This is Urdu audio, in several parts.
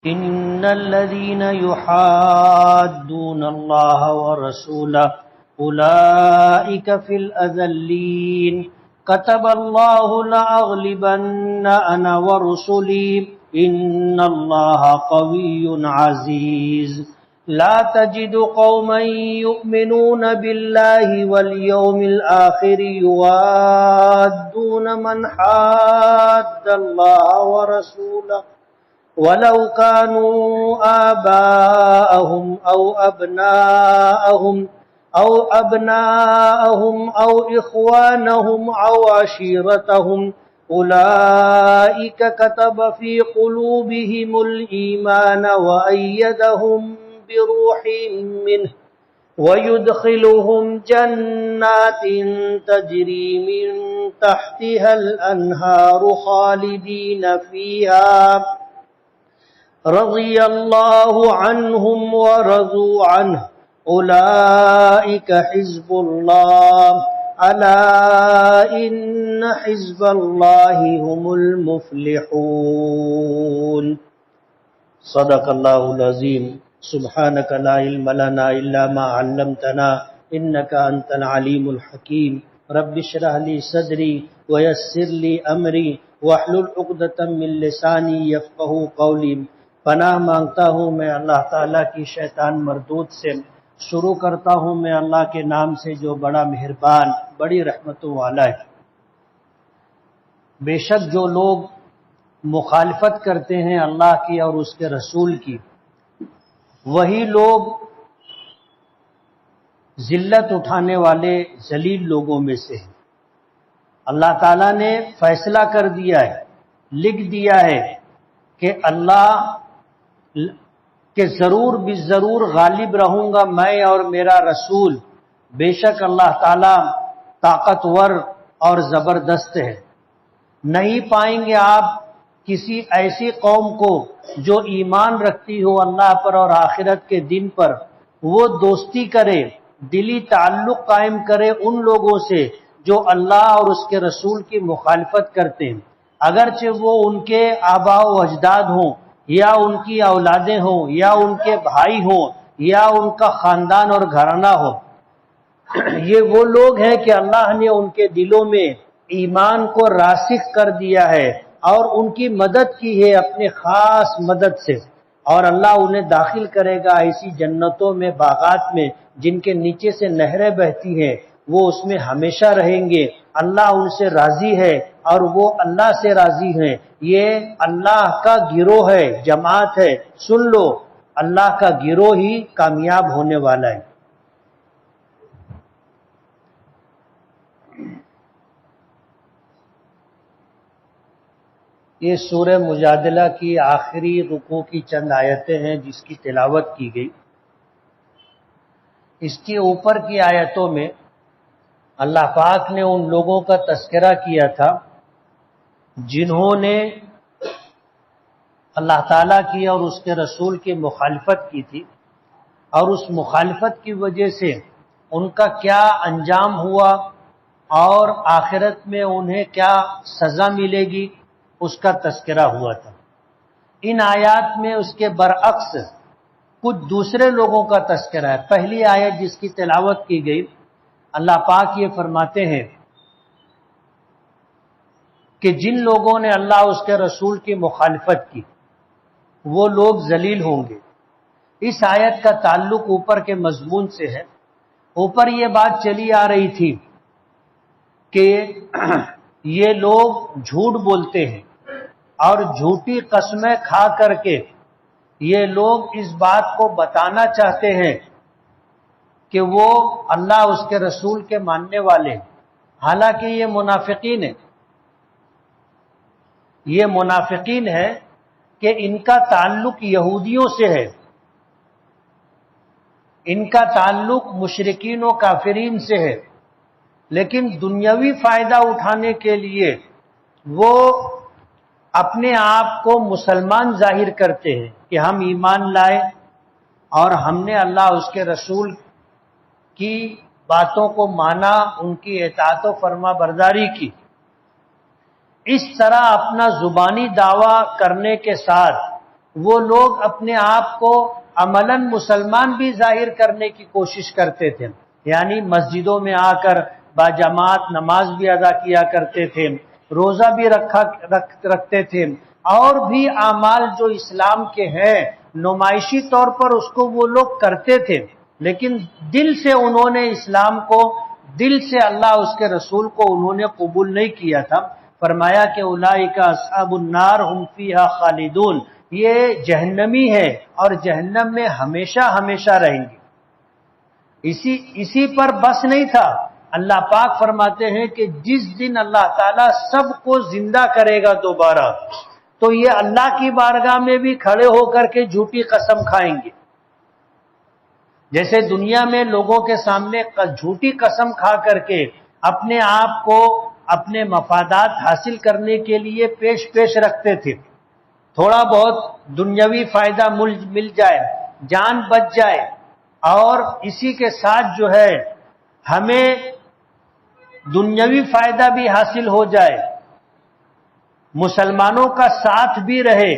إن الذين يحادون الله ورسوله أولئك في الأذلين كتب الله لأغلبن أنا ورسلي إن الله قوي عزيز لا تجد قوما يؤمنون بالله واليوم الآخر يوادون من حاد الله ورسوله ولو كانوا آباءهم أو أبناءهم أو إخوانهم أو عشيرتهم أولئك كتب في قلوبهم الإيمان وأيدهم بروح منه ويدخلهم جنات تجري من تحتها الأنهار خالدين فيها رضي الله عنهم ورضوا عنه أولئك حزب الله ألا إن حزب الله هم المفلحون صدق الله العظيم سبحانك لا علم لنا إلا ما علمتنا إنك أنت العليم الحكيم رب اشرح لي صدري ويسر لي أمري واحلل عقدة من لساني يفقهوا قولي پناہ مانگتا ہوں میں اللہ تعالیٰ کی شیطان مردود سے. شروع کرتا ہوں میں اللہ کے نام سے جو بڑا مہربان بڑی رحمتوں والا ہے. بے شک جو لوگ مخالفت کرتے ہیں اللہ کی اور اس کے رسول کی، وہی لوگ ذلت اٹھانے والے ذلیل لوگوں میں سے ہیں. اللہ تعالیٰ نے فیصلہ کر دیا ہے، لکھ دیا ہے کہ اللہ کہ ضرور بالضرور غالب رہوں گا میں اور میرا رسول. بے شک اللہ تعالیٰ طاقتور اور زبردست ہے. نہیں پائیں گے آپ کسی ایسی قوم کو جو ایمان رکھتی ہو اللہ پر اور آخرت کے دن پر، وہ دوستی کرے، دلی تعلق قائم کرے ان لوگوں سے جو اللہ اور اس کے رسول کی مخالفت کرتے ہیں، اگرچہ وہ ان کے آباء و اجداد ہوں یا ان کی اولادیں ہوں یا ان کے بھائی ہوں یا ان کا خاندان اور گھرانہ ہو. یہ وہ لوگ ہیں کہ اللہ نے ان کے دلوں میں ایمان کو راسخ کر دیا ہے اور ان کی مدد کی ہے اپنے خاص مدد سے، اور اللہ انہیں داخل کرے گا ایسی جنتوں میں، باغات میں جن کے نیچے سے نہریں بہتی ہیں، وہ اس میں ہمیشہ رہیں گے. اللہ ان سے راضی ہے اور وہ اللہ سے راضی ہیں. یہ اللہ کا گروہ ہے، جماعت ہے. سن لو، اللہ کا گروہ ہی کامیاب ہونے والا ہے. یہ سورہ مجادلہ کی آخری رکوع کی چند آیتیں ہیں جس کی تلاوت کی گئی. اس کے اوپر کی آیتوں میں اللہ پاک نے ان لوگوں کا تذکرہ کیا تھا جنہوں نے اللہ تعالیٰ کی اور اس کے رسول کی مخالفت کی تھی، اور اس مخالفت کی وجہ سے ان کا کیا انجام ہوا اور آخرت میں انہیں کیا سزا ملے گی، اس کا تذکرہ ہوا تھا. ان آیات میں اس کے برعکس کچھ دوسرے لوگوں کا تذکرہ ہے. پہلی آیت جس کی تلاوت کی گئی، اللہ پاک یہ فرماتے ہیں کہ جن لوگوں نے اللہ اس کے رسول کی مخالفت کی وہ لوگ ذلیل ہوں گے. اس آیت کا تعلق اوپر کے مضمون سے ہے. اوپر یہ بات چلی آ رہی تھی کہ یہ لوگ جھوٹ بولتے ہیں اور جھوٹی قسمیں کھا کر کے یہ لوگ اس بات کو بتانا چاہتے ہیں کہ وہ اللہ اس کے رسول کے ماننے والے ہیں، حالانکہ یہ منافقین ہیں. یہ منافقین ہے کہ ان کا تعلق یہودیوں سے ہے، ان کا تعلق مشرکین و کافرین سے ہے، لیکن دنیاوی فائدہ اٹھانے کے لیے وہ اپنے آپ کو مسلمان ظاہر کرتے ہیں کہ ہم ایمان لائے اور ہم نے اللہ اس کے رسول کی باتوں کو مانا، ان کی اطاعت و فرما برداری کی. اس طرح اپنا زبانی دعویٰ کرنے کے ساتھ وہ لوگ اپنے آپ کو عملاً مسلمان بھی ظاہر کرنے کی کوشش کرتے تھے، یعنی مسجدوں میں آ کر باجماعت نماز بھی ادا کیا کرتے تھے، روزہ بھی رکھتے تھے، اور بھی اعمال جو اسلام کے ہیں نمائشی طور پر اس کو وہ لوگ کرتے تھے، لیکن دل سے انہوں نے اسلام کو، دل سے اللہ اس کے رسول کو انہوں نے قبول نہیں کیا تھا۔ فرمایا کہ اولئک اصحاب النار ہم فیہا خالدون، یہ جہنمی ہے اور جہنم میں ہمیشہ ہمیشہ رہیں گے۔ اسی پر بس نہیں تھا، اللہ پاک فرماتے ہیں کہ جس دن اللہ تعالیٰ سب کو زندہ کرے گا دوبارہ، تو یہ اللہ کی بارگاہ میں بھی کھڑے ہو کر کے جھوٹی قسم کھائیں گے۔ جیسے دنیا میں لوگوں کے سامنے جھوٹی قسم کھا کر کے اپنے آپ کو اپنے مفادات حاصل کرنے کے لیے پیش رکھتے تھے، تھوڑا بہت دنیاوی فائدہ مل جائے، جان بچ جائے، اور اسی کے ساتھ جو ہے ہمیں دنیاوی فائدہ بھی حاصل ہو جائے، مسلمانوں کا ساتھ بھی رہے،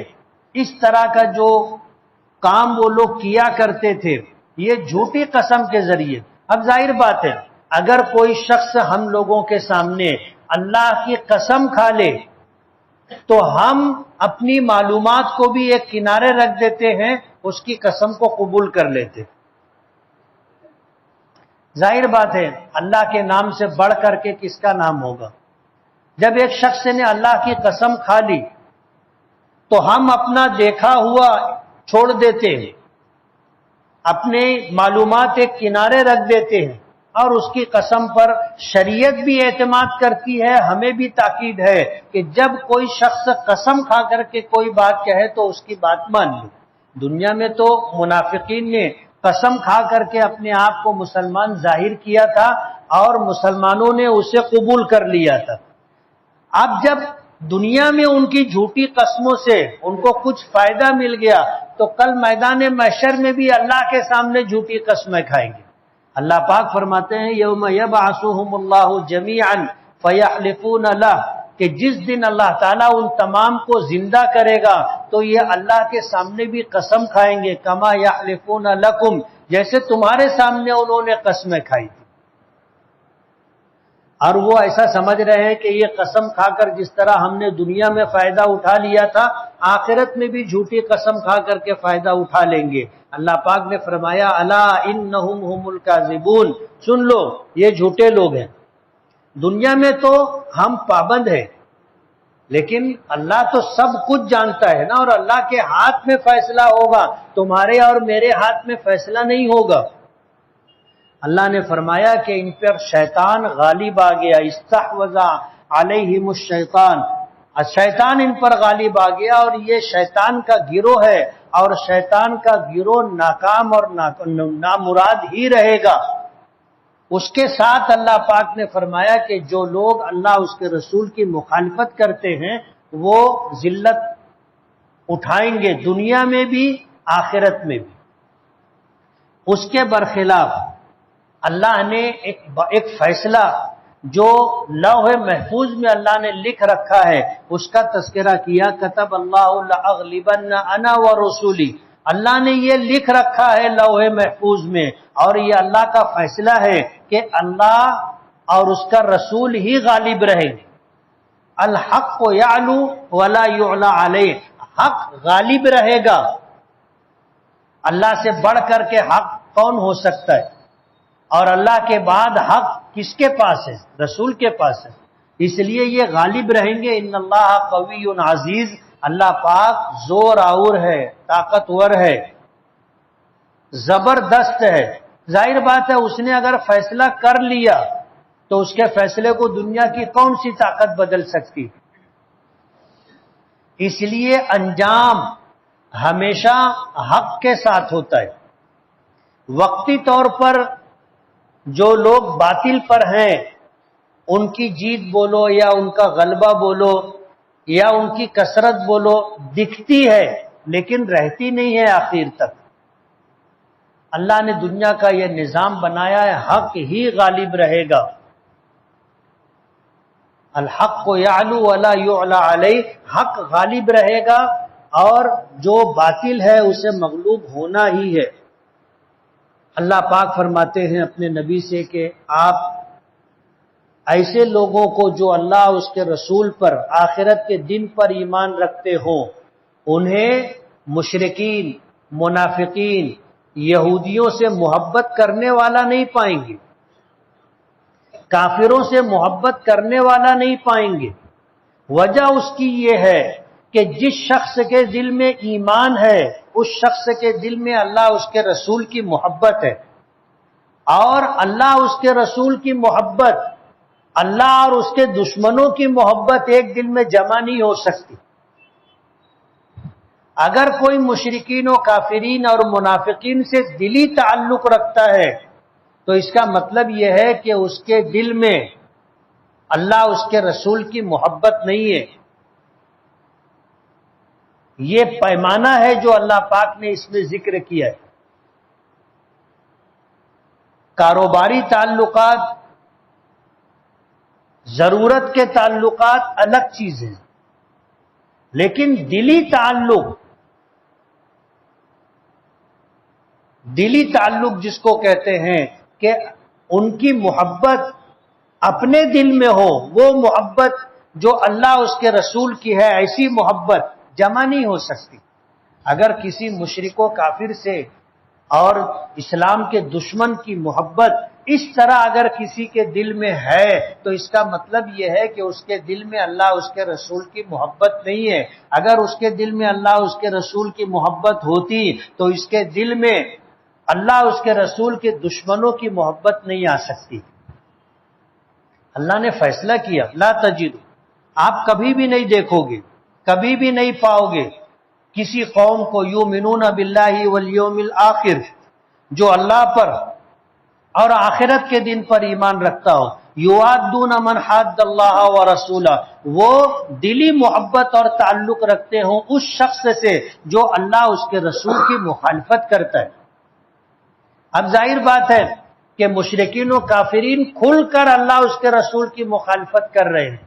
اس طرح کا جو کام وہ لوگ کیا کرتے تھے یہ جھوٹی قسم کے ذریعے۔ اب ظاہر بات ہے اگر کوئی شخص ہم لوگوں کے سامنے اللہ کی قسم کھا لے تو ہم اپنی معلومات کو بھی ایک کنارے رکھ دیتے ہیں، اس کی قسم کو قبول کر لیتے۔ ظاہر بات ہے اللہ کے نام سے بڑھ کر کے کس کا نام ہوگا؟ جب ایک شخص نے اللہ کی قسم کھا لی تو ہم اپنا دیکھا ہوا چھوڑ دیتے ہیں، اپنے معلومات ایک کنارے رکھ دیتے ہیں، اور اس کی قسم پر شریعت بھی اعتماد کرتی ہے، ہمیں بھی تاکید ہے کہ جب کوئی شخص قسم کھا کر کے کوئی بات کہے تو اس کی بات مان لو۔ دنیا میں تو منافقین نے قسم کھا کر کے اپنے آپ کو مسلمان ظاہر کیا تھا اور مسلمانوں نے اسے قبول کر لیا تھا۔ اب جب دنیا میں ان کی جھوٹی قسموں سے ان کو کچھ فائدہ مل گیا تو کل میدان محشر میں بھی اللہ کے سامنے جھوٹی قسمیں کھائیں گے۔ اللہ پاک فرماتے ہیں یوم یبعثہم اللہ جمیعا فیحلفون لہ، کہ جس دن اللہ تعالیٰ ان تمام کو زندہ کرے گا تو یہ اللہ کے سامنے بھی قسم کھائیں گے، کما یحلفون لکم، جیسے تمہارے سامنے انہوں نے قسمیں کھائی تھی۔ اور وہ ایسا سمجھ رہے ہیں کہ یہ قسم کھا کر جس طرح ہم نے دنیا میں فائدہ اٹھا لیا تھا، آخرت میں بھی جھوٹی قسم کھا کر کے فائدہ اٹھا لیں گے۔ اللہ پاک نے فرمایا الا انہم هم الکاذبون، سن لو یہ جھوٹے لوگ ہیں۔ دنیا میں تو ہم پابند ہیں، لیکن اللہ تو سب کچھ جانتا ہے نا، اور اللہ کے ہاتھ میں فیصلہ ہوگا، تمہارے اور میرے ہاتھ میں فیصلہ نہیں ہوگا۔ اللہ نے فرمایا کہ ان پر شیطان غالب آ گیا، استحوذ علیہم الشیطان، شیطان ان پر غالب آ گیا، اور یہ شیطان کا گروہ ہے، اور شیطان کا گروہ ناکام اور نامراد ہی رہے گا۔ اس کے ساتھ اللہ پاک نے فرمایا کہ جو لوگ اللہ اس کے رسول کی مخالفت کرتے ہیں وہ ذلت اٹھائیں گے، دنیا میں بھی آخرت میں بھی۔ اس کے برخلاف اللہ نے ایک فیصلہ جو لوح محفوظ میں اللہ نے لکھ رکھا ہے اس کا تذکرہ کیا، کتب اللہ لأغلبن انا ورسولی، اللہ نے یہ لکھ رکھا ہے لوح محفوظ میں، اور یہ اللہ کا فیصلہ ہے کہ اللہ اور اس کا رسول ہی غالب رہیں گے۔ الحق یعلو ولا یعلی علیہ، حق غالب رہے گا، اللہ سے بڑھ کر کے حق کون ہو سکتا ہے؟ اور اللہ کے بعد حق کس کے پاس ہے؟ رسول کے پاس ہے، اس لیے یہ غالب رہیں گے۔ ان اللہ قوی عزیز، اللہ پاک زور آور ہے، طاقتور ہے، زبردست ہے۔ ظاہر بات ہے اس نے اگر فیصلہ کر لیا تو اس کے فیصلے کو دنیا کی کون سی طاقت بدل سکتی؟ اس لیے انجام ہمیشہ حق کے ساتھ ہوتا ہے۔ وقتی طور پر جو لوگ باطل پر ہیں ان کی جیت بولو یا ان کا غلبہ بولو یا ان کی کثرت بولو دکھتی ہے لیکن رہتی نہیں ہے آخر تک۔ اللہ نے دنیا کا یہ نظام بنایا ہے، حق ہی غالب رہے گا۔ الحق یعلو ولا یعلی علیہ، حق غالب رہے گا اور جو باطل ہے اسے مغلوب ہونا ہی ہے۔ اللہ پاک فرماتے ہیں اپنے نبی سے کہ آپ ایسے لوگوں کو جو اللہ اس کے رسول پر آخرت کے دن پر ایمان رکھتے ہوں انہیں مشرکین، منافقین، یہودیوں سے محبت کرنے والا نہیں پائیں گے، کافروں سے محبت کرنے والا نہیں پائیں گے۔ وجہ اس کی یہ ہے کہ جس شخص کے دل میں ایمان ہے اس شخص کے دل میں اللہ اس کے رسول کی محبت ہے، اور اللہ اس کے رسول کی محبت، اللہ اور اس کے دشمنوں کی محبت ایک دل میں جمع نہیں ہو سکتی۔ اگر کوئی مشرکین و کافرین اور منافقین سے دلی تعلق رکھتا ہے تو اس کا مطلب یہ ہے کہ اس کے دل میں اللہ اس کے رسول کی محبت نہیں ہے۔ یہ پیمانہ ہے جو اللہ پاک نے اس میں ذکر کیا ہے۔ کاروباری تعلقات، ضرورت کے تعلقات الگ چیز ہیں، لیکن دلی تعلق جس کو کہتے ہیں کہ ان کی محبت اپنے دل میں ہو، وہ محبت جو اللہ اس کے رسول کی ہے، ایسی محبت جمع نہیں ہو سکتی۔ اگر کسی مشرک و کافر سے اور اسلام کے دشمن کی محبت اس طرح اگر کسی کے دل میں ہے تو اس کا مطلب یہ ہے کہ اس کے دل میں اللہ اس کے رسول کی محبت نہیں ہے۔ اگر اس کے دل میں اللہ اس کے رسول کی محبت ہوتی تو اس کے دل میں اللہ اس کے رسول کے دشمنوں کی محبت نہیں آ سکتی۔ اللہ نے فیصلہ کیا، لا تجد، آپ کبھی بھی نہیں دیکھو گے، کبھی بھی نہیں پاؤ گے کسی قوم کو یؤمنون باللہ والیوم الآخر جو اللہ پر اور آخرت کے دن پر ایمان رکھتا ہو، یوادون من حاد اللہ ورسولہ، وہ دلی محبت اور تعلق رکھتے ہوں اس شخص سے جو اللہ اس کے رسول کی مخالفت کرتا ہے۔ اب ظاہر بات ہے کہ مشرکین و کافرین کھل کر اللہ اس کے رسول کی مخالفت کر رہے ہیں،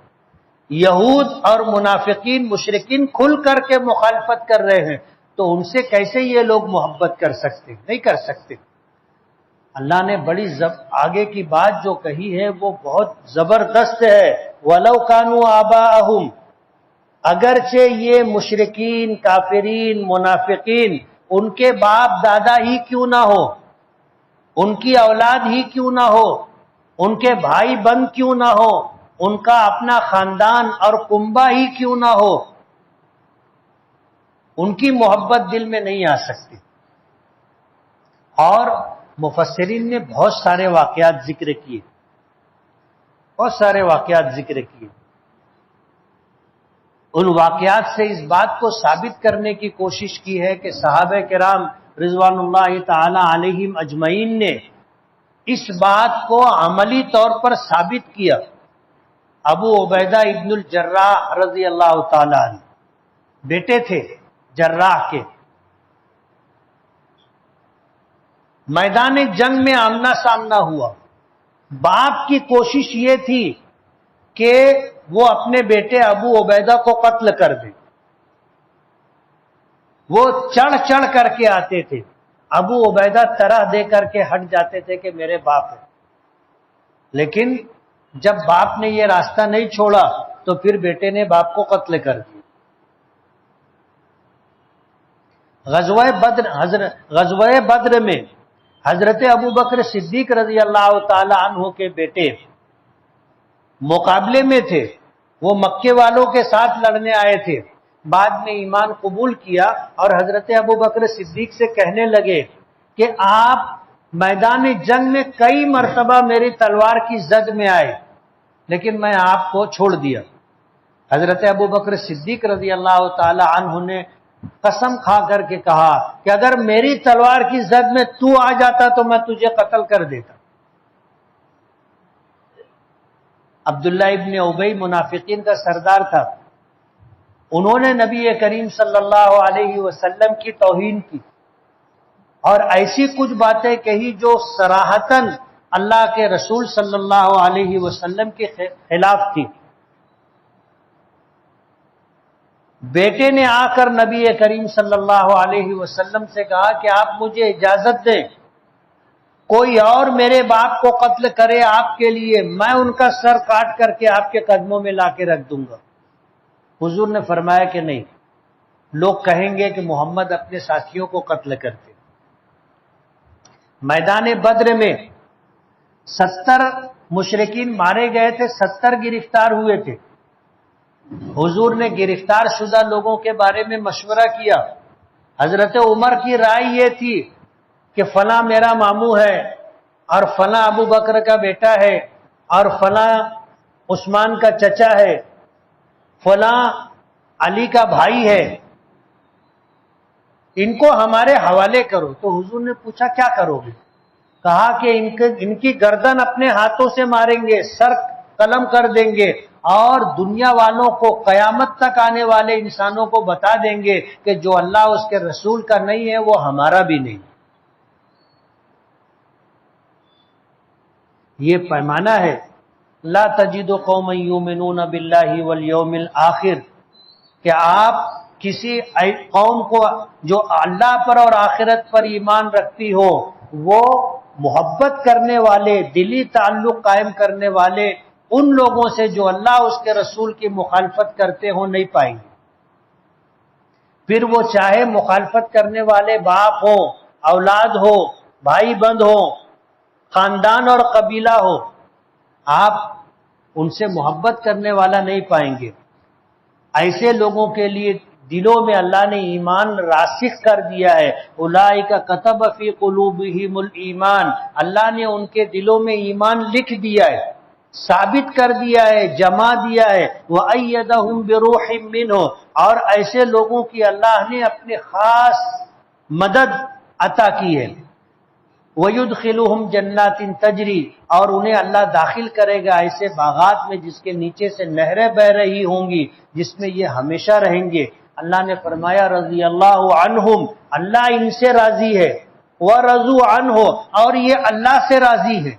یہود اور منافقین مشرکین کھل کر کے مخالفت کر رہے ہیں، تو ان سے کیسے یہ لوگ محبت کر سکتے؟ نہیں کر سکتے۔ اللہ نے بڑی آگے کی بات جو کہی ہے وہ بہت زبردست ہے، وَلَوْ كَانُوا آبَاءَهُمْ، اگرچہ یہ مشرکین، کافرین، منافقین ان کے باپ دادا ہی کیوں نہ ہو، ان کی اولاد ہی کیوں نہ ہو، ان کے بھائی بند کیوں نہ ہو، ان کا اپنا خاندان اور کنبہ ہی کیوں نہ ہو، ان کی محبت دل میں نہیں آ سکتی۔ اور مفسرین نے بہت سارے واقعات ذکر کیے، ان واقعات سے اس بات کو ثابت کرنے کی کوشش کی ہے کہ صحابہ کرام رضوان اللہ تعالی علیہم اجمعین نے اس بات کو عملی طور پر ثابت کیا۔ ابو عبیدہ ابن الجراح رضی اللہ تعالی عنہ بیٹے تھے جراح کے، میدان جنگ میں آمنا سامنا ہوا، باپ کی کوشش یہ تھی کہ وہ اپنے بیٹے ابو عبیدہ کو قتل کر دے، وہ چڑھ چڑھ کر کے آتے تھے، ابو عبیدہ طرح دے کر کے ہٹ جاتے تھے کہ میرے باپ ہے، لیکن جب باپ نے یہ راستہ نہیں چھوڑا تو پھر بیٹے نے باپ کو قتل کر دیا۔ غزوہ بدر میں حضرت ابو بکر صدیق رضی اللہ تعالی عنہ کے بیٹے مقابلے میں تھے، وہ مکے والوں کے ساتھ لڑنے آئے تھے، بعد میں ایمان قبول کیا اور حضرت ابو بکر صدیق سے کہنے لگے کہ آپ میدان جنگ میں کئی مرتبہ میری تلوار کی زد میں آئے لیکن میں آپ کو چھوڑ دیا۔ حضرت ابو بکر صدیق رضی اللہ تعالی عنہ نے قسم کھا کر کے کہا کہ اگر میری تلوار کی زد میں تو آ جاتا تو میں تجھے قتل کر دیتا۔ عبداللہ ابن ابی منافقین کا سردار تھا، انہوں نے نبی کریم صلی اللہ علیہ وسلم کی توہین کی اور ایسی کچھ باتیں کہی جو صراحتاً اللہ کے رسول صلی اللہ علیہ وسلم کے خلاف تھی۔ بیٹے نے آ کر نبی کریم صلی اللہ علیہ وسلم سے کہا کہ آپ مجھے اجازت دیں، کوئی اور میرے باپ کو قتل کرے آپ کے لیے، میں ان کا سر کاٹ کر کے آپ کے قدموں میں لا کے رکھ دوں گا۔ حضور نے فرمایا کہ نہیں، لوگ کہیں گے کہ محمد اپنے ساتھیوں کو قتل کرتے۔ میدان بدر میں 70 مشرکین مارے گئے تھے، 70 گرفتار ہوئے تھے۔ حضور نے گرفتار شدہ لوگوں کے بارے میں مشورہ کیا۔ حضرت عمر کی رائے یہ تھی کہ فلاں میرا ماموں ہے، اور فلاں ابو بکر کا بیٹا ہے، اور فلاں عثمان کا چچا ہے، فلاں علی کا بھائی ہے، ان کو ہمارے حوالے کرو۔ تو حضور نے پوچھا کیا کرو گے؟ کہا کہ ان کی گردن اپنے ہاتھوں سے ماریں گے، سر قلم کر دیں گے، اور دنیا والوں کو، قیامت تک آنے والے انسانوں کو بتا دیں گے کہ جو اللہ اس کے رسول کا نہیں ہے وہ ہمارا بھی نہیں۔ یہ پیمانہ ہے۔ لا تجد قوما یؤمنون باللہ والیوم الآخر، کہ آپ کسی قوم کو جو اللہ پر اور آخرت پر ایمان رکھتی ہو، وہ محبت کرنے والے، دلی تعلق قائم کرنے والے ان لوگوں سے جو اللہ اس کے رسول کی مخالفت کرتے ہوں نہیں پائیں گے۔ پھر وہ چاہے مخالفت کرنے والے باپ ہو، اولاد ہو، بھائی بند ہو، خاندان اور قبیلہ ہو، آپ ان سے محبت کرنے والا نہیں پائیں گے۔ ایسے لوگوں کے لیے دلوں میں اللہ نے ایمان راسخ کر دیا ہے۔ اولئک کتب فی قلوبہم الایمان، اللہ نے ان کے دلوں میں ایمان لکھ دیا ہے، ثابت کر دیا ہے، جما دیا ہے۔ وَأَيَّدَهُمْ بِرُوحٍ مِّنْهُ، اور ایسے لوگوں کی اللہ نے اپنے خاص مدد عطا کی ہے۔ وَيُدْخِلُهُمْ جَنَّاتٍ تَجْرِي، اور انہیں اللہ داخل کرے گا ایسے باغات میں جس کے نیچے سے نہریں بہ رہی ہوں گی، جس میں یہ ہمیشہ رہیں گے۔ اللہ نے فرمایا رضی اللہ عنہم، اللہ ان سے راضی ہے، وَرَضُوا عَنْهُ، اور یہ اللہ سے راضی ہے۔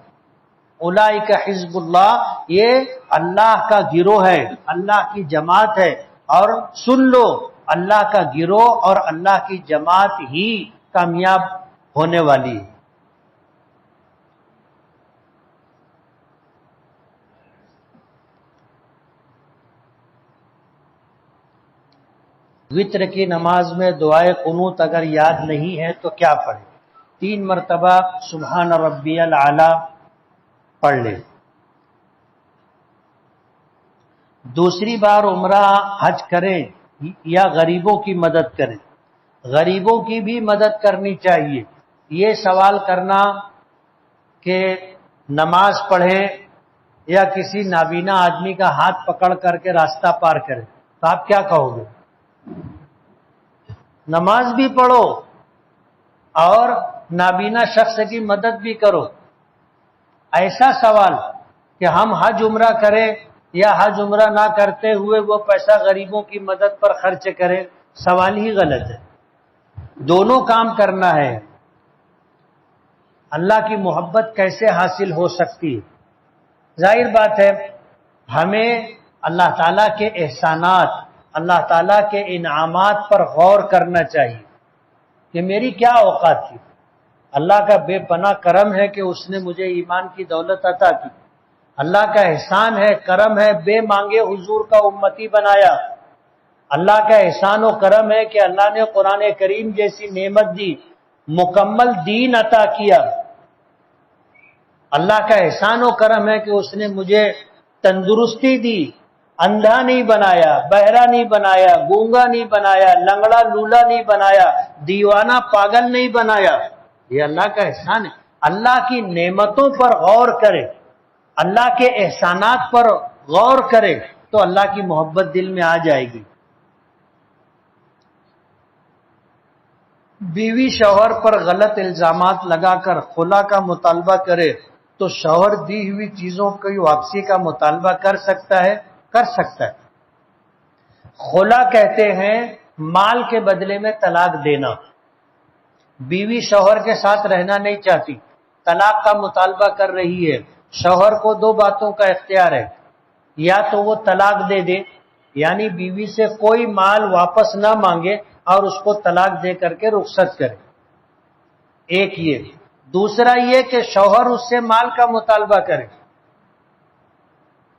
اولئک حزب اللہ، یہ اللہ کا گروہ ہے، اللہ کی جماعت ہے۔ اور سن لو، اللہ کا گروہ اور اللہ کی جماعت ہی کامیاب ہونے والی ہے۔ وتر کی نماز میں دعائے قنوت اگر یاد نہیں ہے تو کیا پڑھیں؟ 3 مرتبہ سبحان ربی الاعلی پڑھ لیں۔ دوسری بار عمرہ حج کریں یا غریبوں کی مدد کریں؟ غریبوں کی بھی مدد کرنی چاہیے۔ یہ سوال کرنا کہ نماز پڑھیں یا کسی نابینا آدمی کا ہاتھ پکڑ کر کے راستہ پار کریں، تو آپ کیا کہو گے؟ نماز بھی پڑھو اور نابینا شخص کی مدد بھی کرو۔ ایسا سوال کہ ہم حج عمرہ کریں یا حج عمرہ نہ کرتے ہوئے وہ پیسہ غریبوں کی مدد پر خرچ کریں، سوال ہی غلط ہے۔ دونوں کام کرنا ہے۔ اللہ کی محبت کیسے حاصل ہو سکتی ہے؟ ظاہر بات ہے، ہمیں اللہ تعالیٰ کے احسانات، اللہ تعالیٰ کے انعامات پر غور کرنا چاہیے کہ میری کیا اوقات تھی۔ اللہ کا بے پناہ کرم ہے کہ اس نے مجھے ایمان کی دولت عطا کی۔ اللہ کا احسان ہے، کرم ہے، بے مانگے حضور کا امتی بنایا۔ اللہ کا احسان و کرم ہے کہ اللہ نے قرآن کریم جیسی نعمت دی، مکمل دین عطا کیا۔ اللہ کا احسان و کرم ہے کہ اس نے مجھے تندرستی دی، اندھا نہیں بنایا، بہرا نہیں بنایا، گونگا نہیں بنایا، لنگڑا لولا نہیں بنایا، دیوانہ پاگل نہیں بنایا۔ یہ اللہ کا احسان ہے۔ اللہ کی نعمتوں پر غور کرے، اللہ کے احسانات پر غور کرے تو اللہ کی محبت دل میں آ جائے گی۔ بیوی شوہر پر غلط الزامات لگا کر خلا کا مطالبہ کرے تو شوہر دی ہوئی چیزوں کی واپسی کا مطالبہ کر سکتا ہے؟ کر سکتا ہے۔ خلا کہتے ہیں مال کے بدلے میں طلاق دینا۔ بیوی شوہر کے ساتھ رہنا نہیں چاہتی، طلاق کا مطالبہ کر رہی ہے، شوہر کو 2 باتوں کا اختیار ہے، یا تو وہ طلاق دے دے یعنی بیوی سے کوئی مال واپس نہ مانگے اور اس کو طلاق دے کر کے رخصت کرے، ایک یہ۔ دوسرا یہ کہ شوہر اس سے مال کا مطالبہ کرے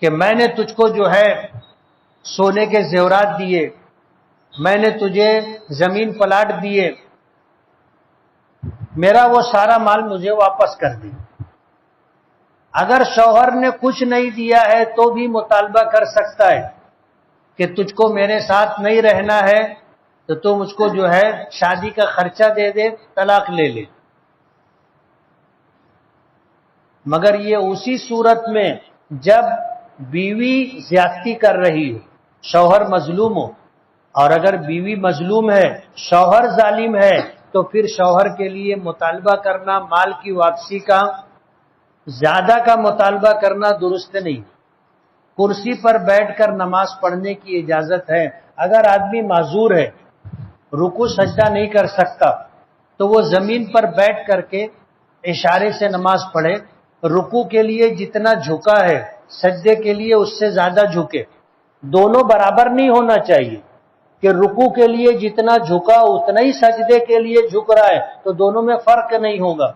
کہ میں نے تجھ کو جو ہے سونے کے زیورات دیے، میں نے تجھے زمین پلاٹ دیے، میرا وہ سارا مال مجھے واپس کر دے۔ اگر شوہر نے کچھ نہیں دیا ہے تو بھی مطالبہ کر سکتا ہے کہ تجھ کو میرے ساتھ نہیں رہنا ہے تو تو مجھ کو جو ہے شادی کا خرچہ دے دے، طلاق لے لے۔ مگر یہ اسی صورت میں جب بیوی زیادتی کر رہی ہو، شوہر مظلوم ہو، اور اگر بیوی مظلوم ہے، شوہر ظالم ہے، تو پھر شوہر کے لیے مطالبہ کرنا مال کی واپسی کا، زیادہ کا مطالبہ کرنا درست نہیں۔ کرسی پر بیٹھ کر نماز پڑھنے کی اجازت ہے۔ اگر آدمی معذور ہے، رکوع سجدہ نہیں کر سکتا، تو وہ زمین پر بیٹھ کر کے اشارے سے نماز پڑھے، رکوع کے لیے جتنا جھکا ہے سجدے کے لیے اس سے زیادہ جھکے۔ دونوں برابر نہیں ہونا چاہیے کہ رکوع کے لیے جتنا جھکا اتنا ہی سجدے کے لیے جھک رہا ہے، تو دونوں میں فرق نہیں ہوگا۔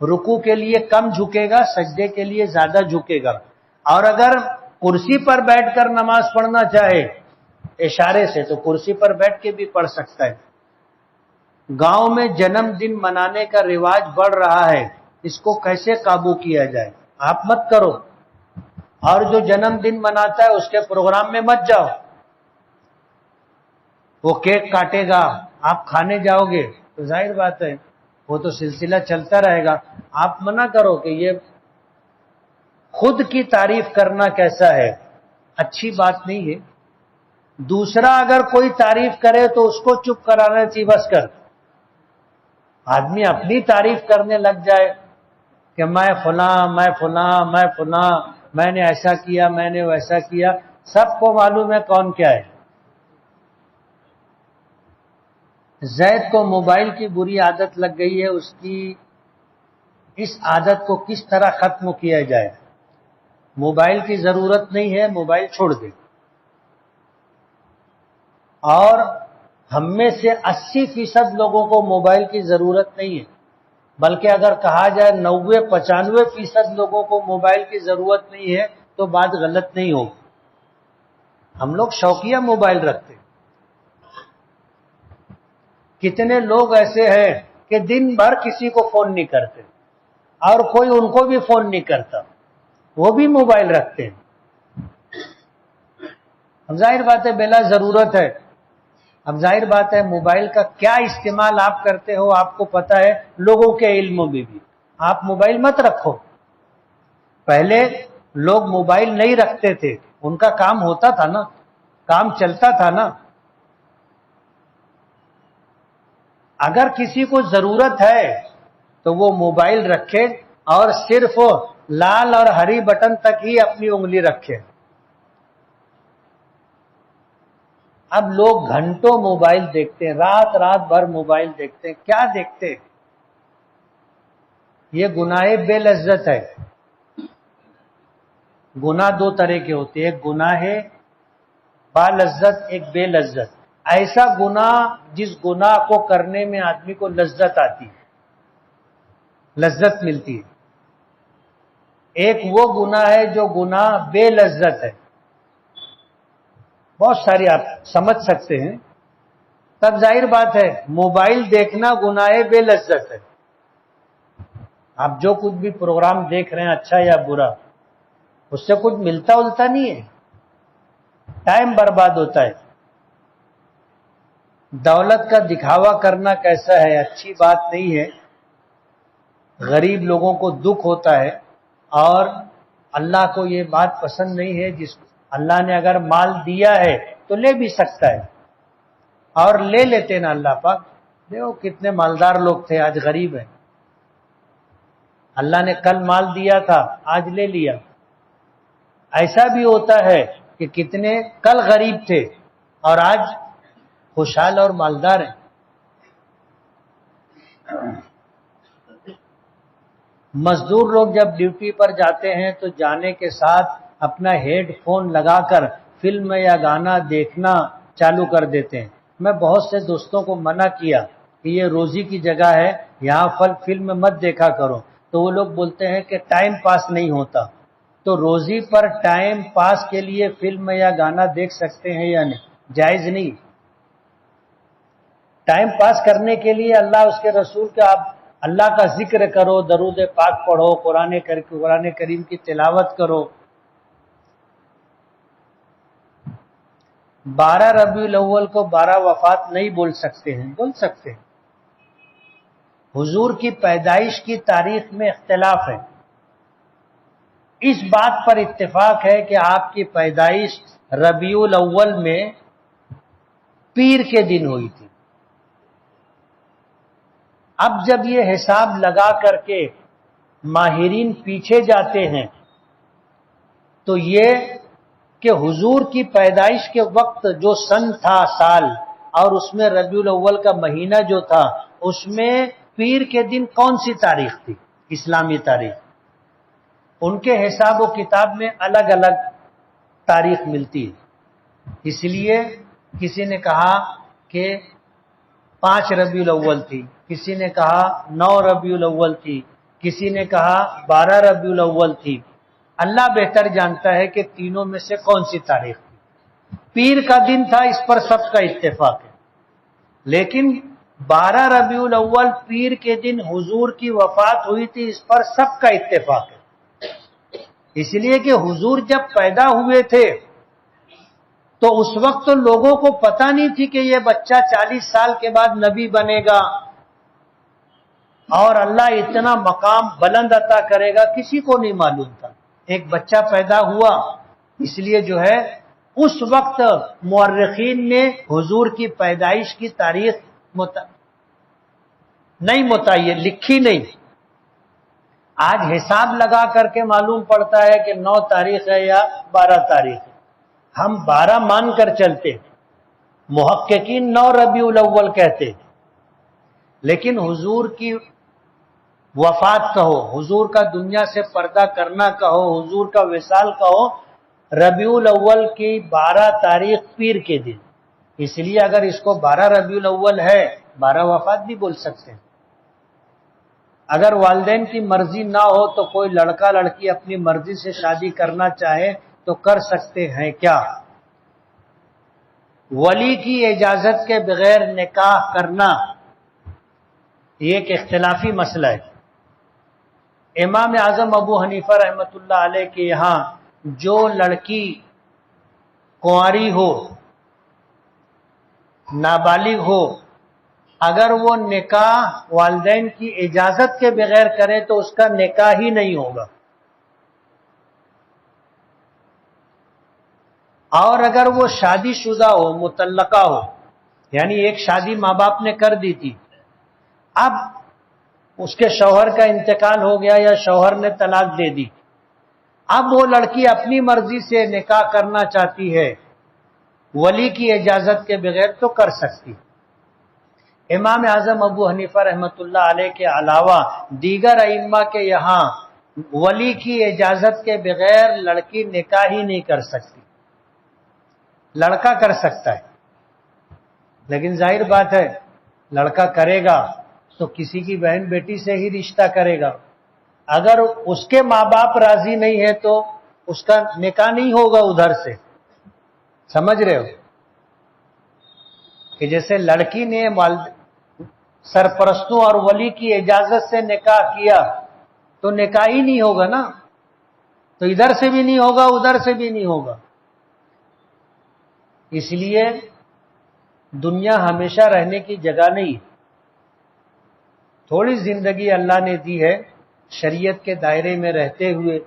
رکوع کے لیے کم جھکے گا، سجدے کے لیے زیادہ جھکے گا۔ اور اگر کرسی پر بیٹھ کر نماز پڑھنا چاہے اشارے سے تو کرسی پر بیٹھ کے بھی پڑھ سکتا ہے۔ گاؤں میں جنم دن منانے کا رواج بڑھ رہا ہے، اس کو کیسے قابو کیا جائے؟ آپ مت کرو، اور جو جنم دن مناتا ہے اس کے پروگرام میں مت جاؤ۔ وہ کیک کاٹے گا، آپ کھانے جاؤ گے تو ظاہر بات ہے وہ تو سلسلہ چلتا رہے گا۔ آپ منع کرو کہ یہ خود کی تعریف کرنا کیسا ہے، اچھی بات نہیں ہے۔ دوسرا اگر کوئی تعریف کرے تو اس کو چپ کرانا چاہیے، بس کر۔ آدمی اپنی تعریف کرنے لگ جائے کہ میں فلاں میں فلاں میں فلاں، میں نے ایسا کیا میں نے ویسا کیا، سب کو معلوم ہے کون کیا ہے۔ زید کو موبائل کی بری عادت لگ گئی ہے، اس کی اس عادت کو کس طرح ختم کیا جائے؟ موبائل کی ضرورت نہیں ہے، موبائل چھوڑ دے۔ اور ہم میں سے 80% لوگوں کو موبائل کی ضرورت نہیں ہے، بلکہ اگر کہا جائے 90-95% لوگوں کو موبائل کی ضرورت نہیں ہے تو بات غلط نہیں ہوگی۔ ہم لوگ شوقیہ موبائل رکھتے ہیں۔ کتنے لوگ ایسے ہیں کہ دن بھر کسی کو فون نہیں کرتے اور کوئی ان کو بھی فون نہیں کرتا، وہ بھی موبائل رکھتے ہیں۔ اب ظاہر بات ہے بلا ضرورت ہے۔ اب ظاہر بات ہے موبائل کا کیا استعمال آپ کرتے ہو آپ کو پتا ہے، لوگوں کے علم میں بھی۔ آپ موبائل مت رکھو۔ پہلے لوگ موبائل نہیں رکھتے تھے، ان کا کام ہوتا تھا نا، کام چلتا تھا نا۔ اگر کسی کو ضرورت ہے تو وہ موبائل رکھے اور صرف لال اور ہری بٹن تک ہی اپنی انگلی رکھے۔ اب لوگ گھنٹوں موبائل دیکھتے ہیں، رات بھر موبائل دیکھتے ہیں، کیا دیکھتے ہیں؟ یہ گناہ بے لذت ہے۔ گناہ دو طرح کے ہوتے ہیں، ایک گناہ با لذت، ایک بے لذت۔ ایسا گناہ جس گناہ کو کرنے میں آدمی کو لذت آتی ہے، لذت ملتی ہے۔ ایک وہ گناہ ہے جو گناہ بے لذت ہے، بہت ساری آپ سمجھ سکتے ہیں۔ تب ظاہر بات ہے موبائل دیکھنا گناہ بے لذت ہے۔ آپ جو کچھ بھی پروگرام دیکھ رہے ہیں اچھا یا برا، اس سے کچھ ملتا التا نہیں ہے، ٹائم برباد ہوتا ہے۔ دولت کا دکھاوا کرنا کیسا ہے، اچھی بات نہیں ہے۔ غریب لوگوں کو دکھ ہوتا ہے اور اللہ کو یہ بات پسند نہیں ہے۔ جس اللہ نے اگر مال دیا ہے تو لے بھی سکتا ہے، اور لے لیتے نا اللہ پاک۔ دیکھو کتنے مالدار لوگ تھے، آج غریب ہیں۔ اللہ نے کل مال دیا تھا، آج لے لیا۔ ایسا بھی ہوتا ہے کہ کتنے کل غریب تھے اور آج خوشحال اور مالدار ہیں۔ مزدور لوگ جب ڈیوٹی پر جاتے ہیں تو جانے کے ساتھ اپنا ہیڈ فون لگا کر فلم یا گانا دیکھنا چالو کر دیتے ہیں۔ میں بہت سے دوستوں کو منع کیا کہ یہ روزی کی جگہ ہے، یہاں فلم مت دیکھا کرو، تو وہ لوگ بولتے ہیں کہ ٹائم پاس نہیں ہوتا۔ تو روزی پر ٹائم پاس کے لیے فلم یا گانا دیکھ سکتے ہیں یا نہیں؟ جائز نہیں۔ ٹائم پاس کرنے کے لیے اللہ اس کے رسول کا اللہ کا ذکر کرو، درود پاک پڑھو، قرآن کریم کی تلاوت کرو۔ 12 ربیع الاول کو 12 وفات نہیں بول سکتے ہیں؟ بول سکتے ہیں۔ حضور کی پیدائش کی تاریخ میں اختلاف ہے، اس بات پر اتفاق ہے کہ آپ کی پیدائش ربیع الاول میں پیر کے دن ہوئی تھی۔ اب جب یہ حساب لگا کر کے ماہرین پیچھے جاتے ہیں تو یہ کہ حضور کی پیدائش کے وقت جو سن تھا، سال، اور اس میں ربیع الاول کا مہینہ جو تھا، اس میں پیر کے دن کون سی تاریخ تھی؟ اسلامی تاریخ۔ ان کے حساب و کتاب میں الگ الگ تاریخ ملتی ہے۔ اس لیے کسی نے کہا کہ 5 ربیع الاول تھی، کسی نے کہا 9 ربیع الاول تھی، کسی نے کہا 12 ربیع الاول تھی۔ اللہ بہتر جانتا ہے کہ تینوں میں سے کون سی تاریخ تھی۔ پیر کا دن تھا، اس پر سب کا اتفاق ہے، لیکن 12 ربیع الاول پیر کے دن حضور کی وفات ہوئی تھی، اس پر سب کا اتفاق ہے۔ اس لیے کہ حضور جب پیدا ہوئے تھے تو اس وقت تو لوگوں کو پتہ نہیں تھی کہ یہ بچہ 40 سال کے بعد نبی بنے گا اور اللہ اتنا مقام بلند عطا کرے گا، کسی کو نہیں معلوم تھا۔ ایک بچہ پیدا ہوا، اس لیے جو ہے اس وقت مورخین نے حضور کی پیدائش کی تاریخ نہیں متعین لکھی نہیں۔ آج حساب لگا کر کے معلوم پڑتا ہے کہ 9 تاریخ ہے یا 12 تاریخ ہے، ہم 12 مان کر چلتے، محققین 9 ربیع الاول کہتے، لیکن حضور کی وفات کہو، حضور کا دنیا سے پردہ کرنا کہو، حضور کا وصال کہو، ربیع الاول کی 12 تاریخ پیر کے دن۔ اس لیے اگر اس کو 12 ربیع الاول ہے، 12 وفات بھی بول سکتے ہیں۔ اگر والدین کی مرضی نہ ہو تو کوئی لڑکا لڑکی اپنی مرضی سے شادی کرنا چاہے تو کر سکتے ہیں کیا؟ ولی کی اجازت کے بغیر نکاح کرنا یہ ایک اختلافی مسئلہ ہے۔ امام اعظم ابو حنیفہ رحمۃ اللہ علیہ کے یہاں جو لڑکی کنواری ہو، نابالغ ہو، اگر وہ نکاح والدین کی اجازت کے بغیر کرے تو اس کا نکاح ہی نہیں ہوگا، اور اگر وہ شادی شدہ ہو، مطلقہ ہو، یعنی ایک شادی ماں باپ نے کر دی تھی، اب اس کے شوہر کا انتقال ہو گیا یا شوہر نے طلاق دے دی، اب وہ لڑکی اپنی مرضی سے نکاح کرنا چاہتی ہے، ولی کی اجازت کے بغیر تو کر سکتی۔ امام اعظم ابو حنیفہ رحمۃ اللہ علیہ کے علاوہ دیگر ائمہ کے یہاں ولی کی اجازت کے بغیر لڑکی نکاح ہی نہیں کر سکتی، لڑکا کر سکتا ہے، لیکن ظاہر بات ہے لڑکا کرے گا تو کسی کی بہن بیٹی سے ہی رشتہ کرے گا، اگر اس کے ماں باپ راضی نہیں ہے تو اس کا نکاح نہیں ہوگا ادھر سے۔ سمجھ رہے ہو کہ جیسے لڑکی نے سرپرستوں اور ولی کی اجازت سے نکاح کیا تو نکاح ہی نہیں ہوگا نا، تو ادھر سے بھی نہیں ہوگا ادھر سے بھی نہیں ہوگا۔ اس لیے دنیا ہمیشہ رہنے کی جگہ نہیں، تھوڑی زندگی اللہ نے دی ہے، شریعت کے دائرے میں رہتے ہوئے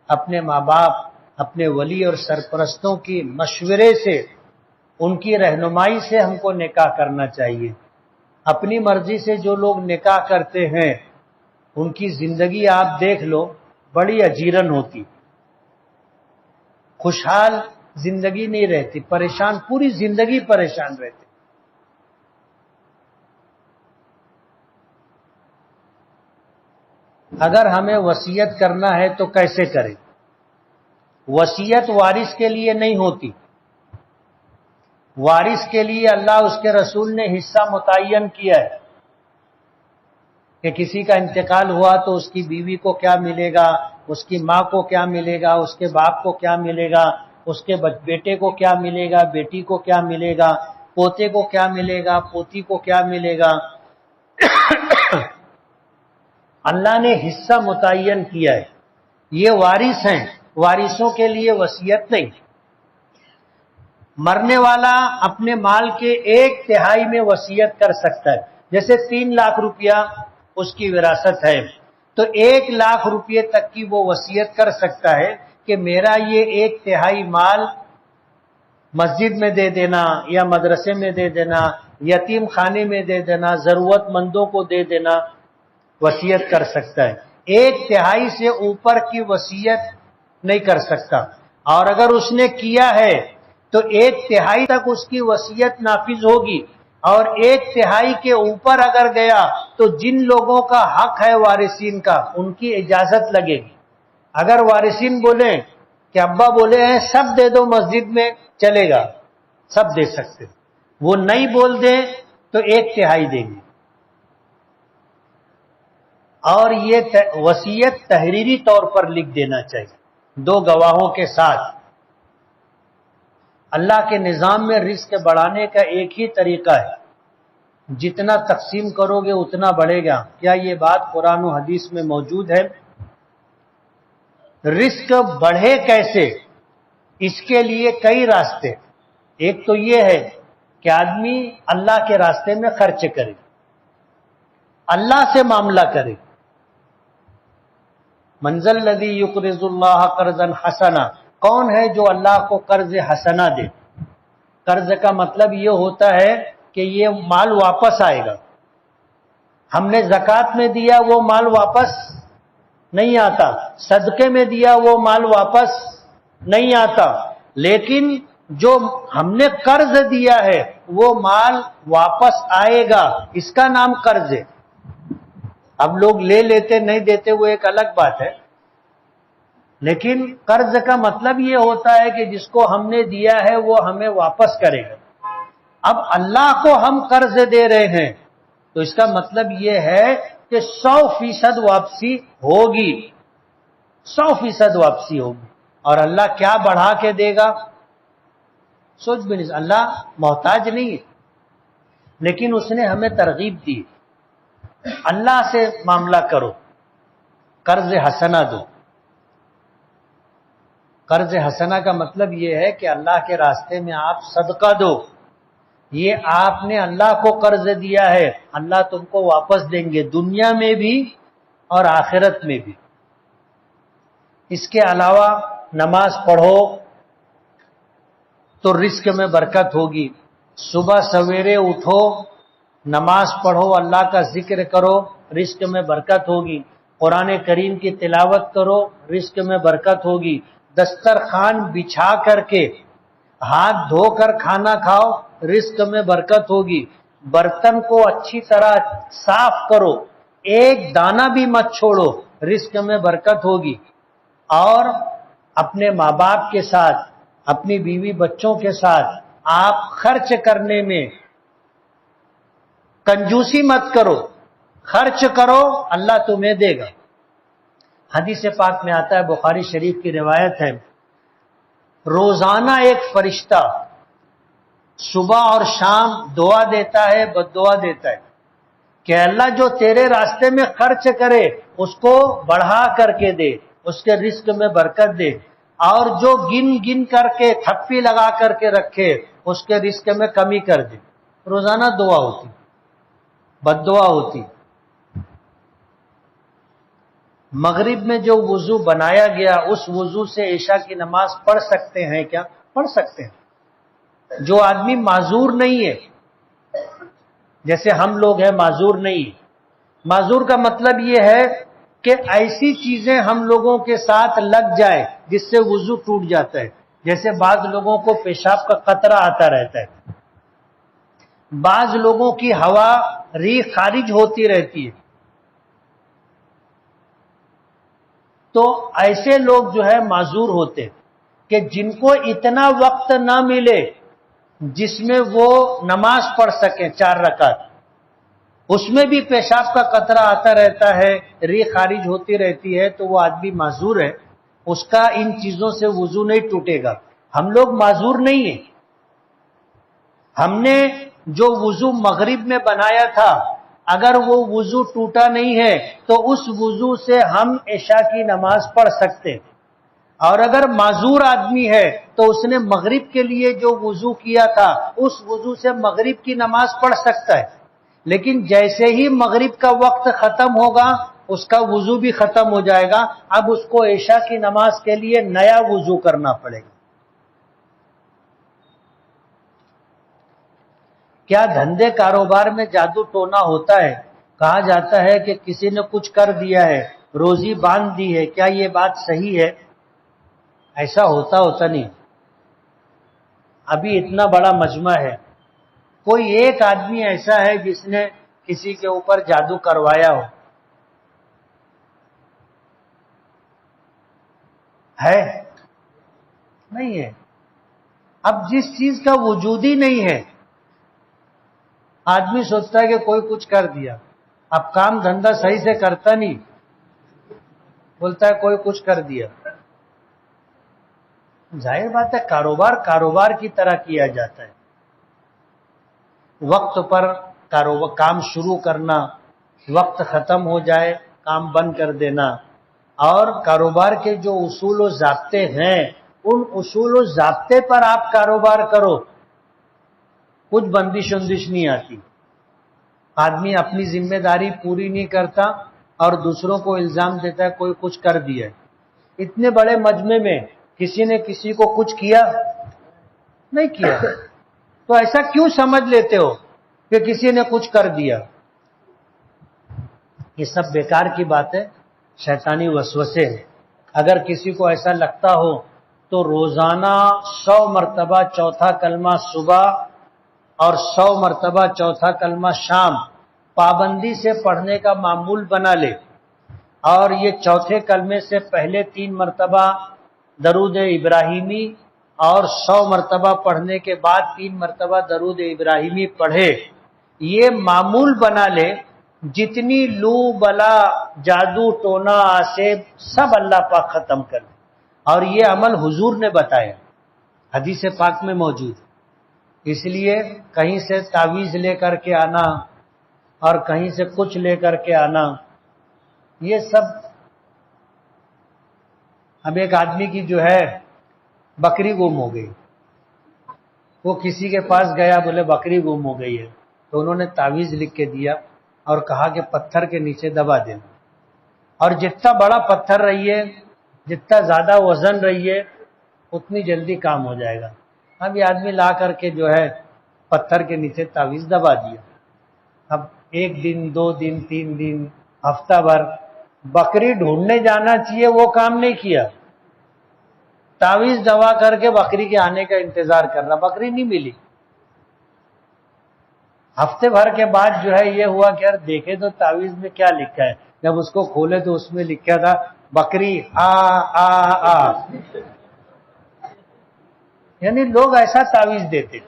اپنے ماں باپ، اپنے ولی اور سرپرستوں کی مشورے سے، ان کی رہنمائی سے ہم کو نکاح کرنا چاہیے۔ اپنی مرضی سے جو لوگ نکاح کرتے ہیں ان کی زندگی آپ دیکھ لو، بڑی اجیرن ہوتی، خوشحال زندگی نہیں رہتی، پریشان، پوری زندگی پریشان رہتے۔ اگر ہمیں وصیت کرنا ہے تو کیسے کریں؟ وصیت وارث کے لیے نہیں ہوتی، وارث کے لیے اللہ اس کے رسول نے حصہ متعین کیا ہے کہ کسی کا انتقال ہوا تو اس کی بیوی کو کیا ملے گا، اس کی ماں کو کیا ملے گا، اس کے باپ کو کیا ملے گا، اس کے بیٹے کو کیا ملے گا، بیٹی کو کیا ملے گا، پوتے کو کیا ملے گا، پوتی کو کیا ملے گا۔ اللہ نے حصہ متعین کیا ہے۔ یہ وارث ہیں، وارثوں کے لیے وصیت نہیں۔ مرنے والا اپنے مال کے 1/3 میں وصیت کر سکتا ہے۔ جیسے 3 لاکھ روپیہ اس کی وراثت ہے تو 1 لاکھ روپے تک کی وہ وصیت کر سکتا ہے کہ میرا یہ 1/3 مال مسجد میں دے دینا یا مدرسے میں دے دینا، یتیم خانے میں دے دینا، ضرورت مندوں کو دے دینا، وصیت کر سکتا ہے۔ 1/3 سے اوپر کی وصیت نہیں کر سکتا، اور اگر اس نے کیا ہے تو 1/3 تک اس کی وصیت نافذ ہوگی، اور 1/3 کے اوپر اگر گیا تو جن لوگوں کا حق ہے وارثین کا، ان کی اجازت لگے گی۔ اگر وارثین بولیں کہ ابا بولے ہیں سب دے دو مسجد میں، چلے گا، سب دے سکتے، وہ نہیں بول دیں تو 1/3 دیں گے۔ اور یہ وصیت تحریری طور پر لکھ دینا چاہیے 2 گواہوں کے ساتھ۔ اللہ کے نظام میں رزق بڑھانے کا ایک ہی طریقہ ہے، جتنا تقسیم کرو گے اتنا بڑھے گا۔ کیا یہ بات قرآن و حدیث میں موجود ہے؟ رزق بڑھے کیسے، اس کے لیے کئی راستے۔ ایک تو یہ ہے کہ آدمی اللہ کے راستے میں خرچ کرے، اللہ سے معاملہ کرے۔ من ذا الذی یقرض اللہ قرضا حسنا، کون ہے جو اللہ کو قرض حسنا دے؟ قرض کا مطلب یہ ہوتا ہے کہ یہ مال واپس آئے گا۔ ہم نے زکوٰۃ میں دیا وہ مال واپس نہیں آتا، صدقے میں دیا وہ مال واپس نہیں آتا، لیکن جو ہم نے قرض دیا ہے وہ مال واپس آئے گا، اس کا نام قرض ہے۔ اب لوگ لے لیتے نہیں دیتے وہ ایک الگ بات ہے، لیکن قرض کا مطلب یہ ہوتا ہے کہ جس کو ہم نے دیا ہے وہ ہمیں واپس کرے گا۔ اب اللہ کو ہم قرض دے رہے ہیں تو اس کا مطلب یہ ہے کہ 100% واپسی ہوگی، 100% واپسی ہوگی۔ اور اللہ کیا بڑھا کے دے گا سوچ بھی نہیں، اللہ محتاج نہیں ہے، لیکن اس نے ہمیں ترغیب دی، اللہ سے معاملہ کرو، قرض حسنہ دو۔ قرض حسنہ کا مطلب یہ ہے کہ اللہ کے راستے میں آپ صدقہ دو، یہ آپ نے اللہ کو قرض دیا ہے، اللہ تم کو واپس دیں گے، دنیا میں بھی اور آخرت میں بھی۔ اس کے علاوہ نماز پڑھو تو رزق میں برکت ہوگی۔ صبح سویرے اٹھو، نماز پڑھو، اللہ کا ذکر کرو، رزق میں برکت ہوگی۔ قرآن کریم کی تلاوت کرو، رزق میں برکت ہوگی۔ دسترخوان بچھا کر کے ہاتھ دھو کر کھانا کھاؤ، رزق میں برکت ہوگی۔ برتن کو اچھی طرح صاف کرو، ایک دانہ بھی مت چھوڑو، رزق میں برکت ہوگی۔ اور اپنے ماں باپ کے ساتھ، اپنی بیوی بچوں کے ساتھ آپ خرچ کرنے میں کنجوسی مت کرو، خرچ کرو، اللہ تمہیں دے گا۔ حدیث پاک میں آتا ہے، بخاری شریف کی روایت ہے، روزانہ ایک فرشتہ صبح اور شام دعا دیتا ہے، بد دعا دیتا ہے کہ اللہ جو تیرے راستے میں خرچ کرے اس کو بڑھا کر کے دے، اس کے رزق میں برکت دے، اور جو گن گن کر کے تھپی لگا کر کے رکھے اس کے رزق میں کمی کر دے۔ روزانہ دعا ہوتی، بد دعا ہوتی۔ مغرب میں جو وضو بنایا گیا اس وضو سے عشاء کی نماز پڑھ سکتے ہیں کیا؟ پڑھ سکتے ہیں۔ جو آدمی معذور نہیں ہے، جیسے ہم لوگ ہیں معذور نہیں، معذور کا مطلب یہ ہے کہ ایسی چیزیں ہم لوگوں کے ساتھ لگ جائے جس سے وضو ٹوٹ جاتا ہے۔ جیسے بعض لوگوں کو پیشاب کا قطرہ آتا رہتا ہے، بعض لوگوں کی ہوا ریح خارج ہوتی رہتی ہے، تو ایسے لوگ جو ہے معذور ہوتے کہ جن کو اتنا وقت نہ ملے جس میں وہ نماز پڑھ سکیں 4 رکعت، اس میں بھی پیشاب کا قطرہ آتا رہتا ہے، ری خارج ہوتی رہتی ہے، تو وہ آدمی معذور ہے، اس کا ان چیزوں سے وضو نہیں ٹوٹے گا۔ ہم لوگ معذور نہیں ہیں۔ ہم نے جو وضو مغرب میں بنایا تھا، اگر وہ وضو ٹوٹا نہیں ہے تو اس وضو سے ہم عشاء کی نماز پڑھ سکتے، اور اگر معذور آدمی ہے تو اس نے مغرب کے لیے جو وضو کیا تھا اس وضو سے مغرب کی نماز پڑھ سکتا ہے، لیکن جیسے ہی مغرب کا وقت ختم ہوگا اس کا وضو بھی ختم ہو جائے گا، اب اس کو عشاء کی نماز کے لیے نیا وضو کرنا پڑے گا۔ کیا دھندے کاروبار میں جادو ٹونا ہوتا ہے؟ کہا جاتا ہے کہ کسی نے کچھ کر دیا ہے، روزی باندھ دی ہے، کیا یہ بات صحیح ہے؟ ایسا ہوتا نہیں۔ ابھی اتنا بڑا مجمع ہے، کوئی ایک آدمی ایسا ہے جس نے کسی کے اوپر جادو کروایا ہو؟ ہے؟ نہیں ہے۔ اب جس چیز کا وجود ہی نہیں ہے، آدمی سوچتا ہے کہ کوئی کچھ کر دیا، اب کام دھندا صحیح سے کرتا نہیں، بولتا ہے کوئی کچھ کر دیا۔ ظاہر بات ہے کاروبار کی طرح کیا جاتا ہے، وقت پر کام شروع کرنا، وقت ختم ہو جائے کام بند کر دینا، اور کاروبار کے جو اصول و ضابطے ہیں ان اصول و ضابطے پر آپ کاروبار کرو، کچھ بندش وندش نہیں آتی۔ آدمی اپنی ذمہ داری پوری نہیں کرتا اور دوسروں کو الزام دیتا ہے کوئی کچھ کر دیا ہے۔ اتنے بڑے مجمع میں کسی نے کسی کو کچھ کیا نہیں کیا، تو ایسا کیوں سمجھ لیتے ہو کہ کسی نے کچھ کر دیا؟ یہ سب بیکار کی بات ہے، شیطانی وسوسے ہیں۔ اگر کسی کو ایسا لگتا ہو تو روزانہ 100 مرتبہ چوتھا کلمہ صبح اور 100 مرتبہ چوتھا کلمہ شام پابندی سے پڑھنے کا معمول بنا لے، اور یہ چوتھے کلمے سے پہلے 3 مرتبہ درود ابراہیمی اور 100 مرتبہ پڑھنے کے بعد 3 مرتبہ درود ابراہیمی پڑھے، یہ معمول بنا لے۔ جتنی لو بلا جادو ٹونا آسیب سب اللہ پاک ختم کر دے، اور یہ عمل حضور نے بتایا، حدیث پاک میں موجود ہے۔ اس لیے کہیں سے تعویذ لے کر کے آنا اور کہیں سے کچھ لے کر کے آنا، یہ سب۔ اب ایک آدمی کی جو ہے بکری گم ہو گئی، وہ کسی کے پاس گیا، بولے بکری گم ہو گئی ہے، تو انہوں نے تعویذ لکھ کے دیا اور کہا کہ پتھر کے نیچے دبا دینا، اور جتنا بڑا پتھر رہیے، جتنا زیادہ وزن رہیے، اتنی جلدی کام ہو جائے گا۔ اب یہ آدمی لا کر کے جو ہے پتھر کے نیچے تعویذ دبا دیا۔ اب 1 دن 2 دن 3 دن ہفتہ بھر بکری ڈھونڈنے جانا چاہیے، وہ کام نہیں کیا، تعویذ دبا کر کے بکری کے آنے کا انتظار کرنا، بکری نہیں ملی۔ ہفتے بھر کے بعد جو ہے یہ ہوا کہ یار دیکھے تو تعویذ میں کیا لکھا ہے، جب اس کو کھولے تو اس میں لکھا تھا بکری آ آ آ، یعنی لوگ ایسا تعویذ دیتے۔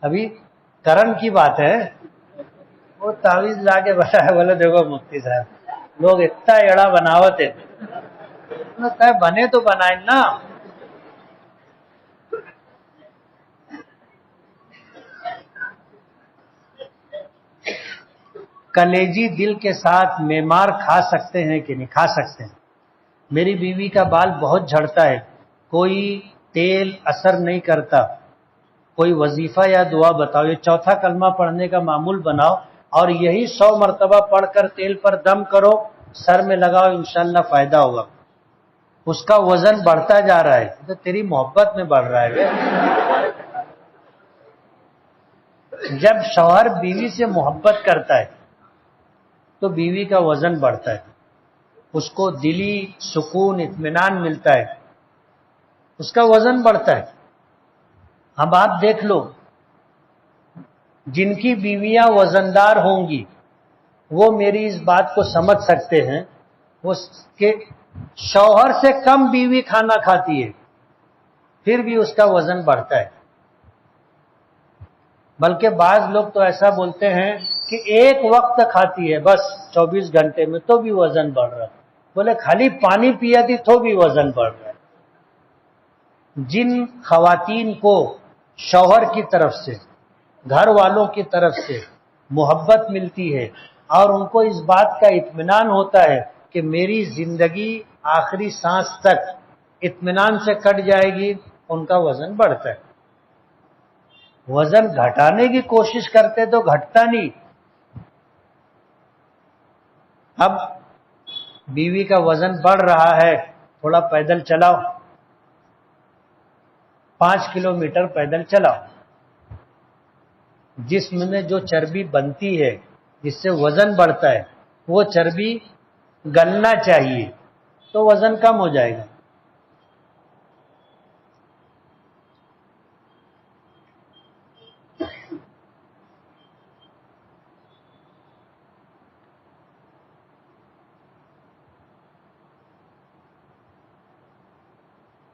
ابھی کرن کی بات ہے، وہ تعویذ لا کے بتایا، بولے دیکھو مفتی صاحب لوگ اتنا ایڑا بناوتے بنے تو بنائیں نا۔ کلیجی دل کے ساتھ میمار کھا سکتے ہیں کہ نہیں؟ کھا سکتے ہیں۔ میری بیوی کا بال بہت جھڑتا ہے، کوئی تیل اثر نہیں کرتا، کوئی وظیفہ یا دعا بتاؤ۔ یہ چوتھا کلمہ پڑھنے کا معمول بناؤ اور یہی 100 مرتبہ پڑھ کر تیل پر دم کرو، سر میں لگاؤ، انشاءاللہ فائدہ ہوگا۔ اس کا وزن بڑھتا جا رہا ہے، تو تیری محبت میں بڑھ رہا ہے۔ جب شوہر بیوی سے محبت کرتا ہے تو بیوی کا وزن بڑھتا ہے، اس کو دلی سکون اطمینان ملتا ہے، اس کا وزن بڑھتا ہے۔ اب آپ دیکھ لو، جن کی بیویاں وزندار ہوں گی وہ میری اس بات کو سمجھ سکتے ہیں، وہ کہ شوہر سے کم بیوی کھانا کھاتی ہے، پھر بھی اس کا وزن بڑھتا ہے. بلکہ بعض لوگ تو ایسا بولتے ہیں کہ ایک وقت کھاتی ہے بس 24 گھنٹے میں تو بھی وزن بڑھ رہا ہے. بولے خالی پانی پیا تھی تو بھی وزن بڑھ رہا ہے. جن خواتین کو شوہر کی طرف سے، گھر والوں کی طرف سے محبت ملتی ہے اور ان کو اس بات کا اطمینان ہوتا ہے کہ میری زندگی آخری سانس تک اطمینان سے کٹ جائے گی، ان کا وزن بڑھتا ہے. وزن گھٹانے کی کوشش کرتے تو گھٹتا نہیں. اب بیوی کا وزن بڑھ رہا ہے، تھوڑا پیدل چلاؤ، 5 کلومیٹر پیدل چلاؤ. جسم میں جو چربی بنتی ہے جس سے وزن بڑھتا ہے وہ چربی گلنا چاہیے تو وزن کم ہو جائے گا.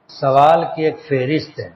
سوال کی ایک فہرست ہے.